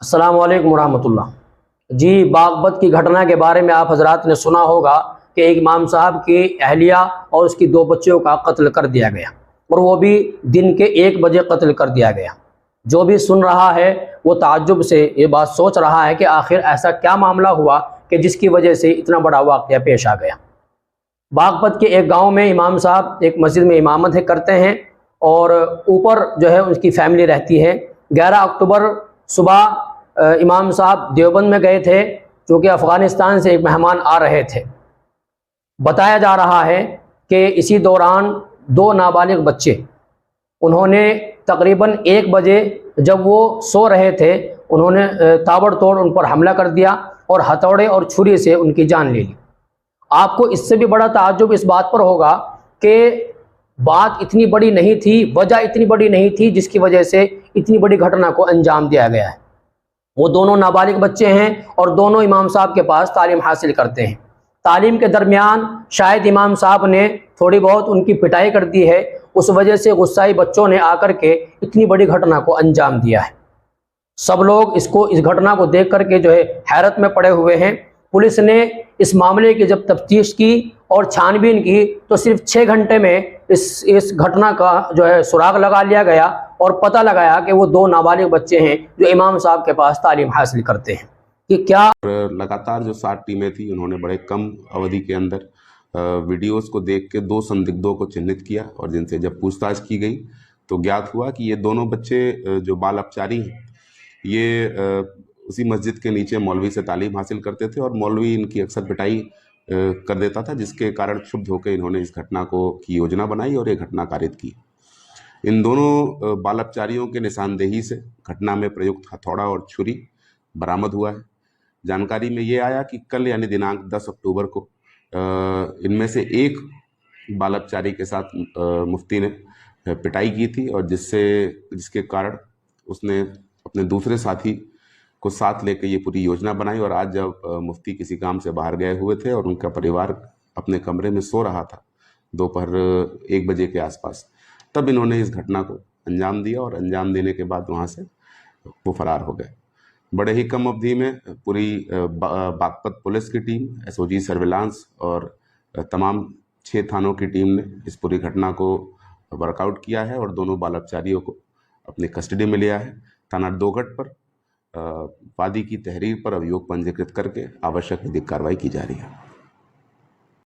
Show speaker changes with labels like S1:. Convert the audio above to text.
S1: अस्सलाम वालेकुम रहमतुल्लाह। जी, बागपत की घटना के बारे में आप हजरात ने सुना होगा कि एक इमाम साहब की अहलिया और उसकी दो बच्चों का कत्ल कर दिया गया, और वो भी दिन के 1 बजे कत्ल कर दिया गया। जो भी सुन रहा है वो ताज्जुब से ये बात सोच रहा है कि आखिर ऐसा क्या मामला हुआ कि जिसकी वजह से इतना बड़ा वाक़या पेश आ गया। बागपत के एक गांव में इमाम साहब एक मस्जिद में इमामत करते हैं और ऊपर जो है उसकी फैमिली रहती है। 11 अक्टूबर सुबह इमाम साहब देवबंद में गए थे, जो कि अफ़गानिस्तान से एक मेहमान आ रहे थे। बताया जा रहा है कि इसी दौरान 2 नाबालिग बच्चे, उन्होंने तकरीबन 1 बजे जब वो सो रहे थे, उन्होंने ताबड़तोड़ उन पर हमला कर दिया और हथौड़े और छुरी से उनकी जान ले ली। आपको इससे भी बड़ा ताज्जुब इस बात पर होगा कि बात इतनी बड़ी नहीं थी, वजह इतनी बड़ी नहीं थी जिसकी वजह से इतनी बड़ी घटना को अंजाम दिया गया है। वो दोनों नाबालिग बच्चे हैं और दोनों इमाम साहब के पास तालीम हासिल करते हैं। तालीम के दरमियान शायद इमाम साहब ने थोड़ी बहुत उनकी पिटाई कर दी है, उस वजह से गुस्साई बच्चों ने आकर के इतनी बड़ी घटना को अंजाम दिया है। सब लोग इस घटना को देख करके जो है हैरत में पड़े हुए हैं। पुलिस ने इस मामले की जब तफ्तीश की और छानबीन की तो सिर्फ 6 घंटे में इस घटना का जो है सुराग लगा लिया गया और पता लगाया कि वो 2 नाबालिग बच्चे हैं जो इमाम साहब के पास तालीम हासिल करते हैं। कि क्या
S2: लगातार जो 7 टीमें थी, उन्होंने बड़े कम अवधि के अंदर वीडियोस को देख के 2 संदिग्धों को चिन्हित किया और जिनसे जब पूछताछ की गई तो ज्ञात हुआ कि ये दोनों बच्चे जो बाल अपचारी हैं, ये उसी मस्जिद के नीचे मौलवी से तालीम हासिल करते थे और मौलवी इनकी अक्सर पिटाई कर देता था, जिसके कारण क्षुब्ध होकर इन्होंने इस घटना की योजना बनाई और ये घटना कारित की। इन दोनों बाल अपचारियों के निशानदेही से घटना में प्रयुक्त हथौड़ा और छुरी बरामद हुआ है। जानकारी में ये आया कि कल यानी दिनांक 10 अक्टूबर को इनमें से एक बाल अपचारी के साथ मुफ्ती ने पिटाई की थी और जिसके कारण उसने अपने दूसरे साथी को साथ लेकर ये पूरी योजना बनाई। और आज जब मुफ्ती किसी काम से बाहर गए हुए थे और उनका परिवार अपने कमरे में सो रहा था दोपहर 1 बजे के आसपास, तब इन्होंने इस घटना को अंजाम दिया और अंजाम देने के बाद वहाँ से वो फरार हो गए। बड़े ही कम अवधि में पूरी बागपत पुलिस की टीम, एसओजी सर्विलांस और तमाम 6 थानों की टीम ने इस पूरी घटना को वर्कआउट किया है और दोनों बाल अपचारियों को अपनी कस्टडी में लिया है। थाना दोघट पर वादी की तहरीर पर अभियोग पंजीकृत करके आवश्यक विधिक कार्रवाई की जा रही है।